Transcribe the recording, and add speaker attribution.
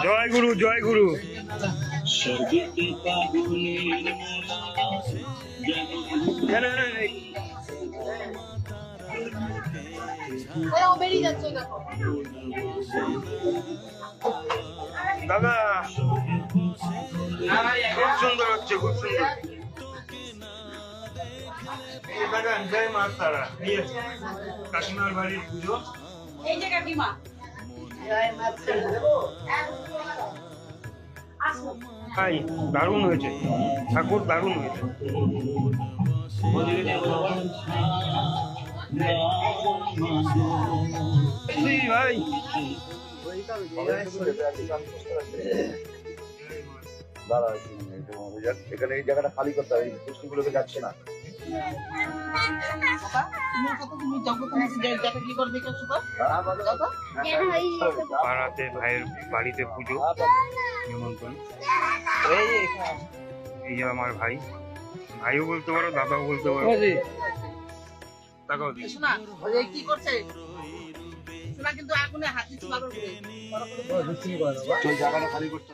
Speaker 1: জয় গুরু, জয় গুরু। দাদা খুব সুন্দর হচ্ছে, খুব সুন্দর। জয় মা তারা, কাকিমার বাড়ির পুজো।
Speaker 2: এই যে কাকিমা,
Speaker 1: ভাই দারুণ হয়েছে, ঠাকুর দারুণ হয়েছে। ভাই
Speaker 3: এখানে এই জায়গাটা খালি করতে হবে, পুষ্টিগুলোকে যাচ্ছে না।
Speaker 1: পাড়াতে ভাইয়ের বাড়িতে পুজো নিমন্ত্রণ। এই যে আমার ভাই, ভাইও বলতে পারো, দাদাও বলতে পারো। তাকাও দিই
Speaker 2: কি করছে শোনা, কিন্তু আগুনে হাত দিচ্ছে
Speaker 3: জায়গাটা খালি করতে